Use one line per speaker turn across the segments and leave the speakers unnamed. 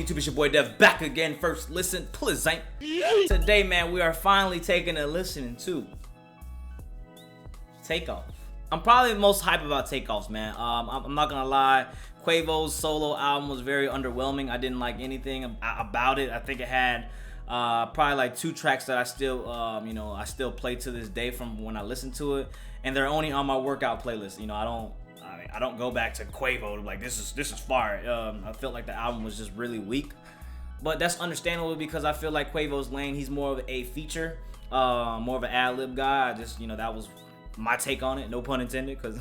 YouTube? It's your boy Dev back again. First listen, pleasant. Today, man, we are finally taking a listening to Takeoff. I'm probably the most hype about Takeoffs, man. I'm not gonna lie. Quavo's solo album was very underwhelming. I didn't like anything about it. I think it had probably like 2 tracks that I still, I still play to this day from when I listen to it, and they're only on my workout playlist. You know, I don't go back to Quavo like this is fire. I felt like the album was just really weak, but that's understandable because I feel like Quavo's lane. He's more of a feature, more of an ad-lib guy. I just, that was my take on it, no pun intended. Because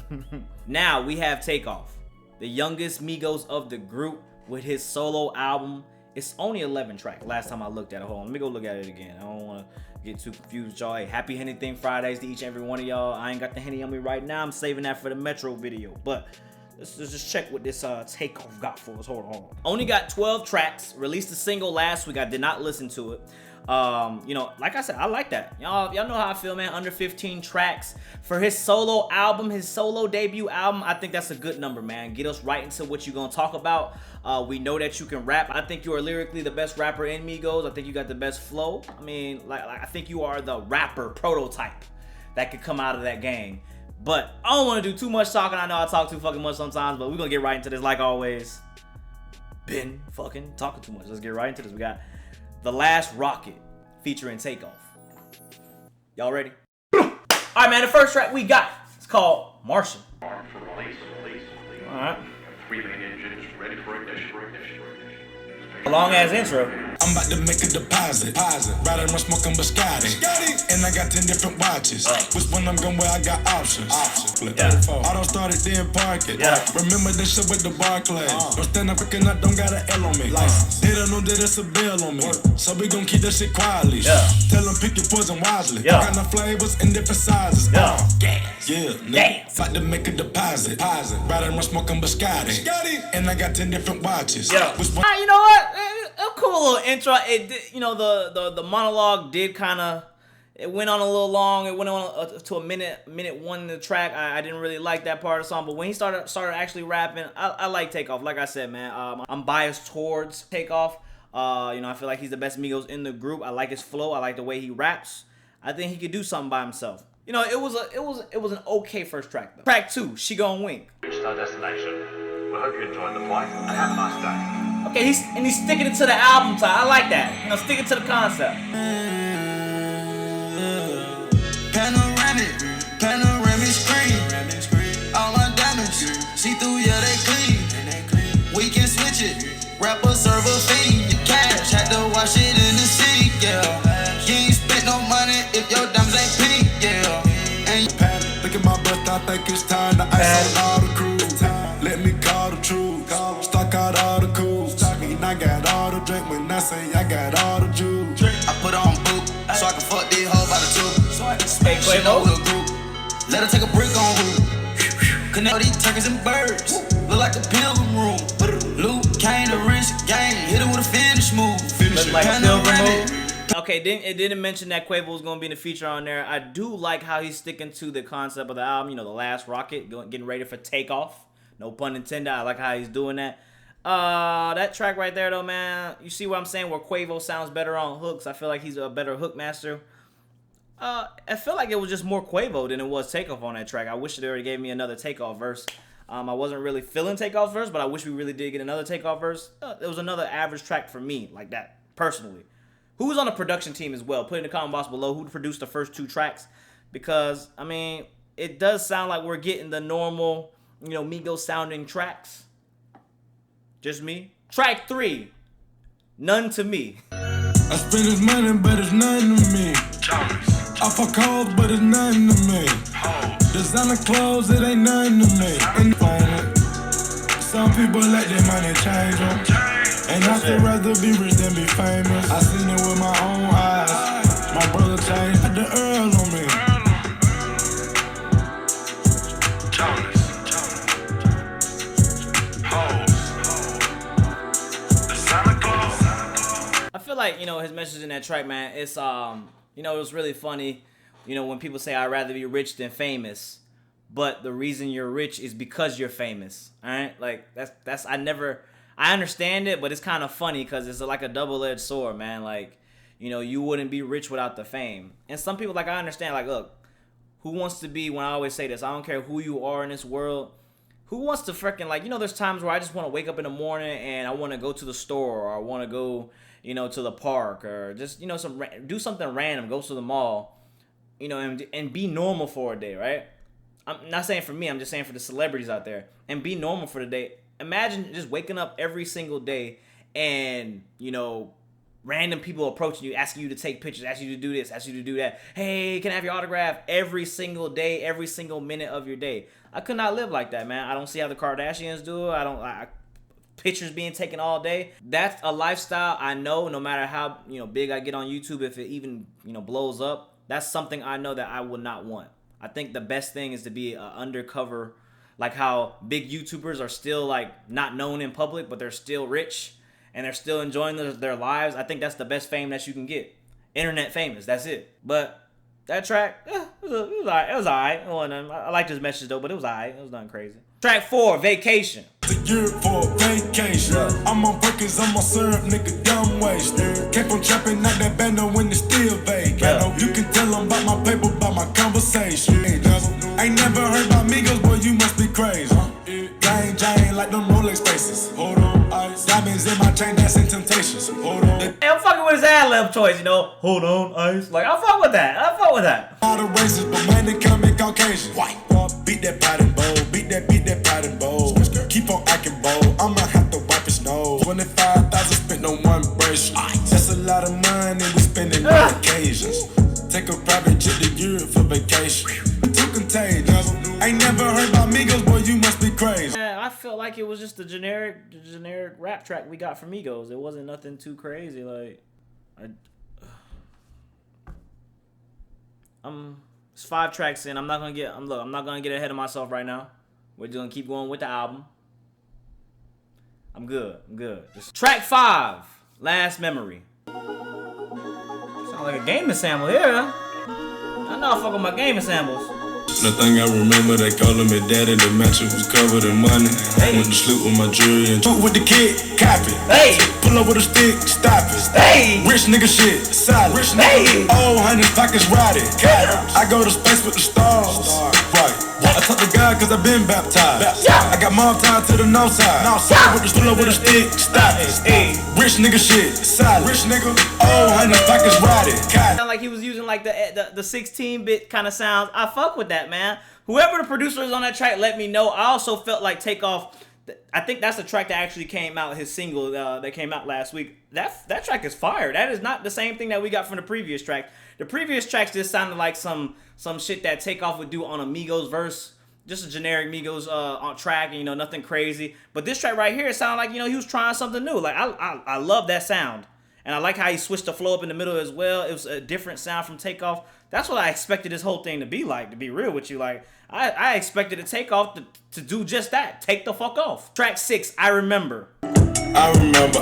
now we have Takeoff, the youngest Migos of the group, with his solo album. It's only 11 tracks. Last time I looked at it. Hold on, let me go look at it again. I don't want to get too confused, y'all. Hey, happy Henny Thing Fridays to each and every one of y'all. I ain't got the Henny on me right now. I'm saving that for the Metro video. But let's just check what this Takeoff got for us. Hold on. Only got 12 tracks. Released a single last week. I did not listen to it. Like I said, I like that. Y'all know how I feel, man. Under 15 tracks for his solo album, his solo debut album. I think that's a good number, man. Get us right into what you're gonna talk about. We know that you can rap. I think you are lyrically the best rapper in Migos. I think you got the best flow. I mean, I think you are the rapper prototype that could come out of that gang. But I don't want to do too much talking. I know I talk too fucking much sometimes, but we're gonna get right into this like always. Been fucking talking too much. Let's get right into this. We got The Last Rocket featuring Takeoff. Y'all ready? Alright, man, the first track we got is called Martian. Alright.
3 main engines ready for ignition.
A long ass intro.
I'm about to make a deposit. Rather than smoking biscotti. And I got 10 different watches. Which one I'm going where I got options.
Yeah.
I don't start it, then park it.
Yeah.
Remember this shit with the Barclays. Don't stand up quick and I don't got an L on me. They don't know that it's a bill on me. So we gon' keep that shit quietly.
Yeah.
Tell them pick your poison wisely.
Yeah.
Kind of flavors in different sizes.
Yeah.
Yeah, nigga. About to make a deposit. Rather than smoking biscotti. And I got 10 different watches.
Yeah.
Which one?
You know what? A cool little intro. It did, the monologue did kind of, it went on a little long. It went on to a minute 1 in the track. I didn't really like that part of the song, but when he started actually rapping, I like Takeoff. Like I said, man, I'm biased towards Takeoff. I feel like he's the best Migos in the group. I like his flow. I like the way he raps. I think he could do something by himself. It was an okay first track though. Track 2, She Gon' Wink.
Reached our destination. We hope you enjoyed the flight and have a nice day.
Okay, he's sticking it to the album time. I like that. Sticking to the concept.
Panoramic screen. All my diamonds, see through, yeah, they clean. We can switch it. Rapper, server, fiend. Your cash, had to wash it in the sink, yeah. You ain't spent no money if your diamonds ain't pink, yeah. And
look at my breath, I think it's time to ice out all the crew. Let me call the truth. Stock out all the cool. And I got all the drink when I say I got all the juice.
I put on boot, so I can fuck this hoe by the two. So I can smack shit over the group. Let her take a break on route. Connect these turkeys and birds. Look like the pilgrim room. Luke came to rich game. Hit it with a finish move.
Look like a pilgrim move. Okay, it didn't mention that Quavo was going to be in the feature on there. I do like how he's sticking to the concept of the album. The last rocket, getting ready for takeoff. No pun intended. I like how he's doing that. That track right there, though, man. You see what I'm saying? Where Quavo sounds better on hooks. I feel like he's a better hook master. I feel like it was just more Quavo than it was Takeoff on that track. I wish they already gave me another Takeoff verse. I wasn't really feeling Takeoff verse, but I wish we really did get another Takeoff verse. It was another average track for me, like that, personally. Who was on the production team as well? Put in the comment box below who produced the first 2 tracks. Because, I mean, it does sound like we're getting the normal, Migos sounding tracks. Just me. Track 3, None to Me.
I spend his money, but it's nothing to me. I fuck hoes, but it's nothing to me. Designer clothes, it ain't nothing to me. And some people let their money change them. And I still rather be rich than be famous. I seen it with my own eyes. My brother changed the Earl on me.
I feel like, his message in that track, man, it's, it was really funny, when people say I'd rather be rich than famous, but the reason you're rich is because you're famous, all right? Like, that's I I understand it, but it's kind of funny because it's like a double-edged sword, man. Like, you know, you wouldn't be rich without the fame. And some people, like, I understand, like, look, who wants to be, when I always say this, I don't care who you are in this world, who wants to freaking, like, you know, there's times where I just want to wake up in the morning and I want to go to the store, or I want to go, you know, to the park, or just, you know, do something random, go to the mall, you know, and be normal for a day, right? I'm not saying for me, I'm just saying for the celebrities out there, and be normal for the day. Imagine just waking up every single day and, you know, random people approaching you, asking you to take pictures, asking you to do this, asking you to do that. Hey, can I have your autograph? Every single day, every single minute of your day. I could not live like that, man. I don't see how the Kardashians do it. Pictures being taken all day. That's a lifestyle I know, no matter how, you know, big I get on YouTube, if it even, you know, blows up, that's something I know that I would not want. I think the best thing is to be undercover, like how big YouTubers are still like not known in public, but they're still rich and they're still enjoying their lives. I think that's the best fame that you can get. Internet famous, that's it. But that track, it was alright. I liked his message though, but it was alright. It was nothing crazy. Track 4, Vacation.
A year for a vacation. I'm on Perkins, I'm on syrup, nigga, dumb waste. Kept on trapping out that bando when it's still vague. You can tell them about my paper, about my conversation. Ain't never heard about migos, boy, you must be crazy. Jane, like them Rolex faces. Hold on, ice. Diamonds in my chain, that's in Temptations. Hold on.
Hey, I'm fucking with his ad-lib choice, you know. Hold on, ice. Like, I fuck with that.
All the races, but man, they come in Caucasian. White. Beat that pot and bowl. Beat that pot and bowl. Keep on acting bold. I'ma have to wipe his nose. 25,000 spent on one bracelet. That's a lot of money we spending on occasions. Take a private jet to Europe for vacation. Too contagious. Ain't never heard about Migos, boy, you must be crazy.
Man, I felt like it was just the generic rap track we got from Migos. It wasn't nothing too crazy. Like, it's 5 tracks in. I'm not gonna get ahead of myself right now. We're just gonna keep going with the album. I'm good. Just track 5, Last Memory. Sound like a gaming sample here. I know I fuck with my gaming samples.
The thing I remember, they calling me daddy. The mansion was covered in money.
Hey.
Went to sleep with my jewelry and shoot with the kid, copy.
Hey.
Pull up with a stick, stop it.
Hey.
Rich nigga shit, solid. Rich
Hey.
nigga, old hundred pockets rotted. I go to space with the stars. Right. I talk to God cause I been baptized. I got mom tied to the north side. Pull up with a stick, stop it.
Hey.
Rich nigga shit, solid. Rich nigga, old hundred pockets rotted.
Sound like he was using like the 16-bit kind of sounds. I fuck with that, man. Whoever the producer is on that track, let me know. I also felt like Takeoff. I think that's the track that actually came out, his single that came out last week. That track is fire. That is not the same thing that we got from the previous track. The previous tracks just sounded like some shit that Takeoff would do on a Migos verse. Just a generic Migos on track, and, you know, nothing crazy. But this track right here, it sounded like, you know, he was trying something new. Like, I love that sound. And I like how he switched the flow up in the middle as well. It was a different sound from Takeoff. That's what I expected this whole thing to be like, to be real with you. Like, I expected a Takeoff to do just that. Take the fuck off. Track 6, I Remember.
I remember.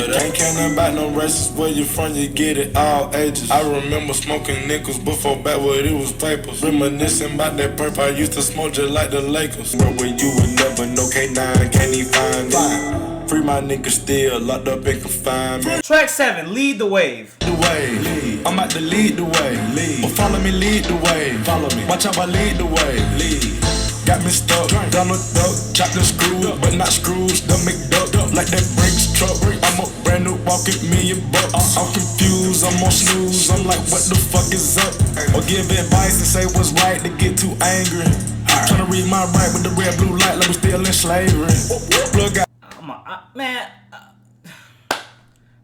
Can't care nothing about no races. Where you from, you get it, all ages. I remember smoking nickels before backward it was papers. Reminiscing about that purple, I used to smoke just like the Lakers. Where you would never know, K9 can't even find me. Free my niggas still locked up in confinement.
Track 7, Lead the Wave.
The way, I'm about to lead the way. But follow me, lead the way. Follow me, watch how I lead the way. Got me stuck, Donald Duck, chopped and screwed, but not screws, the McDuck, like that Brinks truck. I'm a brand new walking $1,000,000. I'm confused, I'm on snooze, I'm like, what the fuck is up? Or give advice and say what's right to get too angry. Tryna read my right with the red blue light like we still in slavery. Plug out.
Man.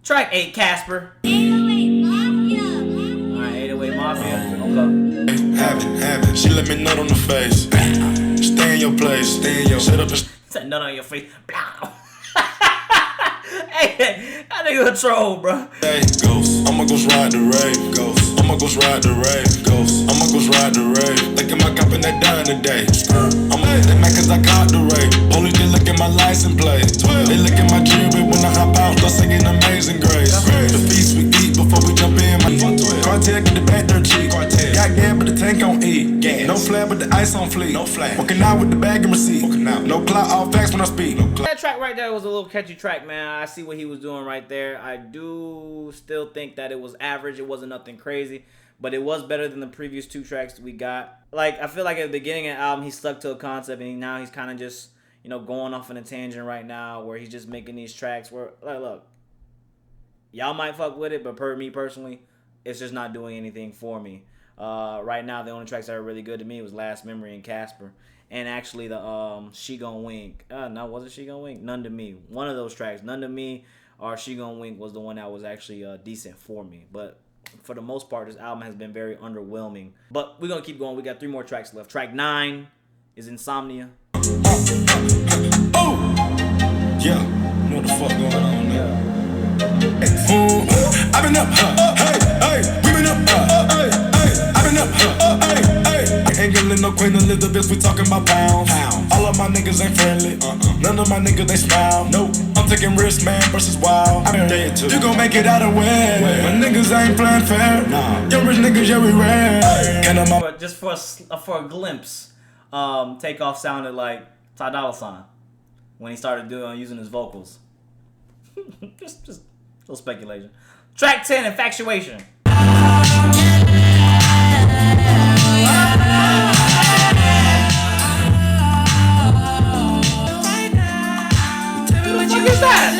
Track 8, Casper.
808 Mafia.
Alright, 808 Mafia. Okay.
Have it. She let me nut on the face. Stay in your place. Shut up and
Said nut on your face. Hey, that nigga a troll, bro.
Hey, ghost. I'ma go ride the rave. Ghost. I'ma go ride the rave. Ghost. I'ma go ride the rave. Look at my cop in that dime today. I'ma hit that man cause I caught the rave. Police they look at my license plate. They look at my jewelry when I hop out. Start singing Amazing Grace. The feast we eat before we jump in. My cartel get the back dirt cheap. Got gas but the tank on E. No flare but the ice ice on fleek. No flag. Walking out with the bag and receipt. Walking out. No clout, all facts when I speak. No
that track right there was a little catchy track, man. I see what he was doing right there. I do still think that it was average. It wasn't nothing crazy, but it was better than the previous 2 tracks we got. Like, I feel like at the beginning of the album, he stuck to a concept, and now he's kind of just, you know, going off on a tangent right now, where he's just making these tracks where, like, look, y'all might fuck with it, but me personally, it's just not doing anything for me. Right now, the only tracks that are really good to me was Last Memory and Casper. And actually the She Gon' Wink. No, was it She Gon' Wink? None to Me. One of those tracks, None to Me or She Gon' Wink, was the one that was actually decent for me. But for the most part, this album has been very underwhelming. But we're going to keep going. We got 3 more tracks left. Track 9 is Insomnia.
Oh! Yeah, know what the fuck going on now. I've been up, hey, we been up, hey, I've been up, hey. Ain't gonna no Queen Elizabeth, we talking about pounds. All of my niggas ain't friendly, none of my niggas they smile. Nope, I'm taking risks, man, versus wild. I'm dead too. You gon' make it out of way. My niggas ain't playing fair. Young rich niggas, yeah, we rare.
But just for a glimpse, Takeoff sounded like Ty Dolla $ign when he started using his vocals. just a little speculation. Track 10, Infatuation. What is that?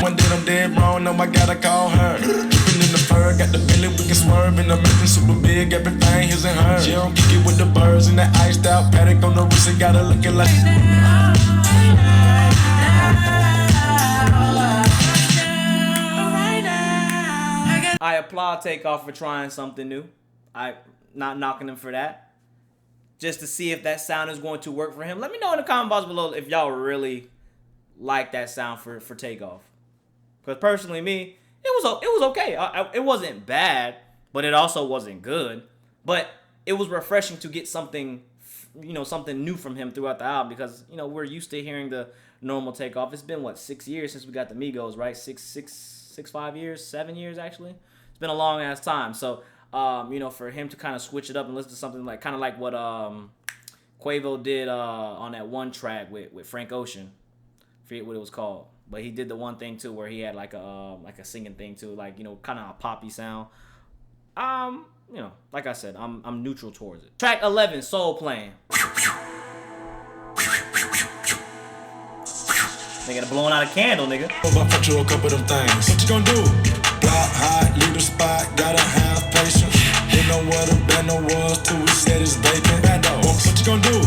One day I'm dead wrong, no, I gotta call her. Drippin' in the fur, got the belly, we can swerve. And I'm looking super big, everything his and her. She don't kick it with the birds and that iced out paddock on the wrist, and got her looking like.
I applaud Takeoff for trying something new. I'm not knocking him for that. Just to see if that sound is going to work for him. Let me know in the comment box below if y'all really like that sound for Takeoff. Because personally, me, it was okay. It wasn't bad, but it also wasn't good. But it was refreshing to get something, you know, something new from him throughout the album, because, you know, we're used to hearing the normal Takeoff. It's been what, 6 years since we got the Migos, right? 5 years, 7 years actually. It's been a long ass time. So, you know, for him to kind of switch it up and listen to something like kind of like what Quavo did on that one track with Frank Ocean. Forget what it was called, but he did the one thing too where he had like a singing thing too, like, you know, kind of a poppy sound. You know, like I said, I'm neutral towards it. Track 11, Soul Plane. Nigga, blowing out a candle, nigga.
I'll fuck you a couple of them things. What you gonna do? Block hot, leave the spot, gotta have patience. Didn't know what a bando was till we said it's vacant. What you gonna do?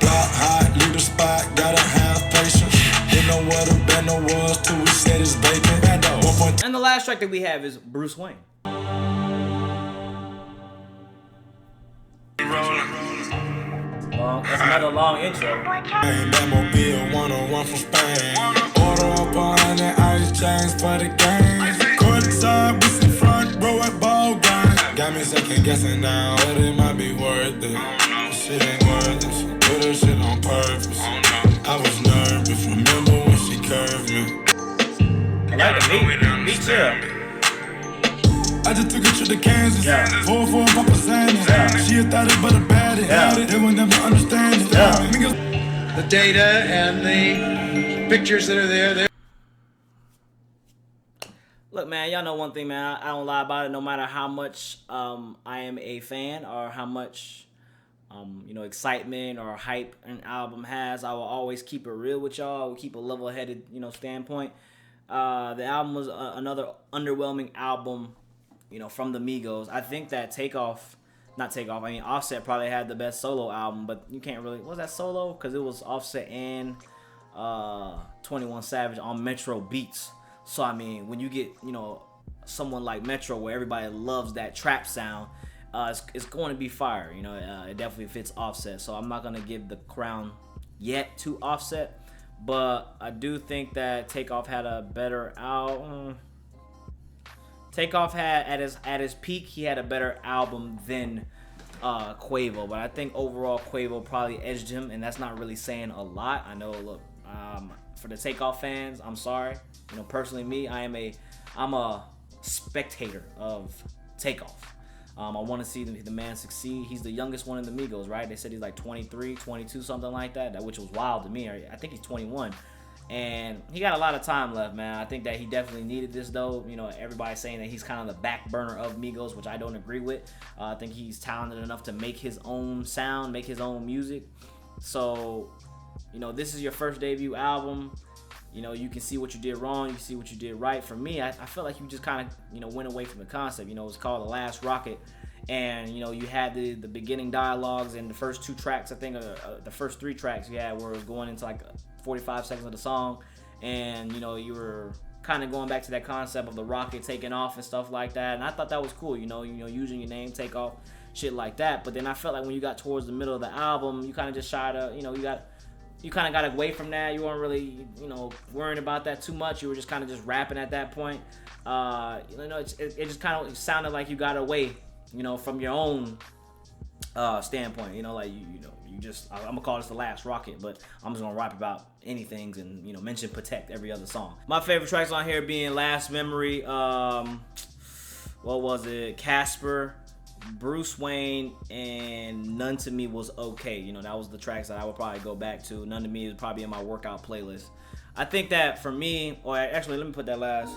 Block hot, leave the spot, gotta have patience. Didn't know what a bando was till we said it's vacant.
And the last track that we have is Bruce Wayne. That's another long intro.
Batmobile 101 from Spain. Order up 100 ice chains for the game. Courtside with some front row at ball game. Got me second guessing now, but it might be worth it. Shit ain't worth it. She put her shit on purpose. I was nervous, remember when she curved me.
I like the beat. Beat chill.
I just took a trip to Kansas. 4 Papa Sanders. She a thought it but a baddie. They will never understand it.
The data and the pictures that are there.
Look, man, y'all know one thing, man. I don't lie about it. No matter how much I am a fan or how much you know, excitement or hype an album has, I will always keep it real with y'all. I will keep a level-headed, you know, standpoint. The album was another underwhelming album, you know, from the Migos. I think that Offset probably had the best solo album, but you can't really, was that solo? Because it was Offset and 21 Savage on Metro Beats. So, I mean, when you get, you know, someone like Metro where everybody loves that trap sound, it's going to be fire. You know, it definitely fits Offset. So I'm not going to give the crown yet to Offset, but I do think that Takeoff had a better album. Takeoff had at his peak, he had a better album than Quavo, but I think overall Quavo probably edged him, and that's not really saying a lot. I know, look, for the Takeoff fans, I'm sorry. You know, personally, me, I'm a spectator of Takeoff. I want to see the man succeed. He's the youngest one in the Migos, right? They said he's like 23, 22, something like that, which was wild to me. I think he's 21. And he got a lot of time left, man. I think that he definitely needed this, though. You know, everybody's saying that he's kind of the back burner of Migos, which I don't agree with. I think he's talented enough to make his own sound, make his own music. So, you know, this is your first debut album. You know, you can see what you did wrong, you can see what you did right. For me, I feel like you just kind of, you know, went away from the concept. You know, it's called The Last Rocket. And, you know, you had the beginning dialogues and the first 2 tracks, I think, the first 3 tracks you had where it was going into like 45 seconds of the song. And, you know, you were kind of going back to that concept of the rocket taking off and stuff like that. And I thought that was cool, you know, using your name, Takeoff, shit like that. But then I felt like when you got towards the middle of the album, you kind of just shied up, you know, you kind of got away from that. You weren't really, you know, worrying about that too much. You were just kind of just rapping at that point. You know, it just kind of sounded like you got away, you know, from your own standpoint. You know, like you know, you just, I'm gonna call this The Last Rocket, but I'm just gonna rap about anything and, you know, mention Protect every other song. My favorite tracks on here being Last Memory, what was it? Casper, Bruce Wayne, and None to Me Was Okay. You know, that was the tracks that I would probably go back to. None to Me is probably in my workout playlist. I think that for me, or actually, let me put that last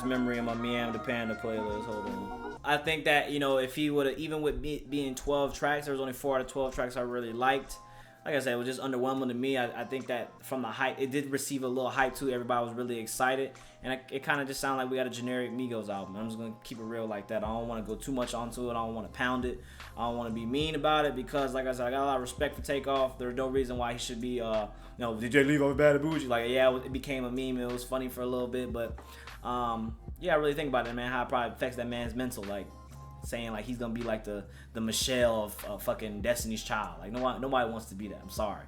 memory in my Meami the Panda playlist. Hold on. I think that, you know, if he would have, even with being 12 tracks, there was only 4 out of 12 tracks I really liked. Like I said, it was just underwhelming to me. I think that from the hype, it did receive a little hype too. Everybody was really excited. And it kind of just sounded like we got a generic Migos album. I'm just going to keep it real like that. I don't want to go too much onto it. I don't want to pound it. I don't want to be mean about it because, like I said, I got a lot of respect for Takeoff. There's no reason why he should be, you know, did they leave off Bad and Bougie? Like, yeah, it became a meme. It was funny for a little bit. But, yeah, I really think about it, man, how it probably affects that man's mental. Like, saying like he's gonna be like the Michelle of fucking Destiny's Child. Like nobody wants to be that. I'm sorry.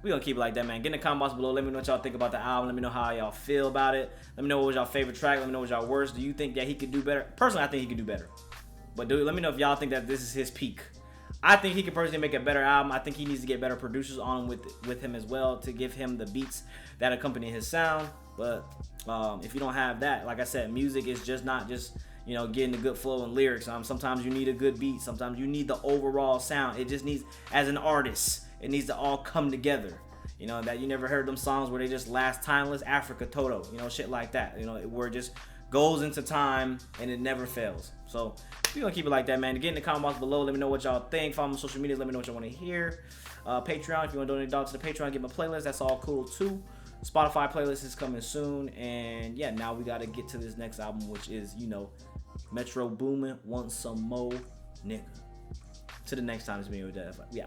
We gonna keep it like that, man. Get in the comments below. Let me know what y'all think about the album. Let me know how y'all feel about it. Let me know what was y'all favorite track. Let me know what y'all worst. Do you think that he could do better? Personally, I think he could do better. But let me know if y'all think that this is his peak. I think he could personally make a better album. I think he needs to get better producers on with him as well to give him the beats that accompany his sound. But if you don't have that, like I said, music is just not just, you know, getting a good flow and lyrics. Sometimes you need a good beat. Sometimes you need the overall sound. It just needs, as an artist, it needs to all come together. You know, that you never heard them songs where they just last timeless. Africa Toto, you know, shit like that. You know, where it just goes into time and it never fails. So we're gonna keep it like that, man. Get in the comments below. Let me know what y'all think. Follow me on social media. Let me know what y'all want to hear. Patreon, if you want to donate $1 to the Patreon, get my playlist. That's all cool too. Spotify playlist is coming soon. And yeah, now we gotta get to this next album, which is, you know, Metro Boomin, Want Some Mo, nigga. To the next time, it's me with Dad. Yeah.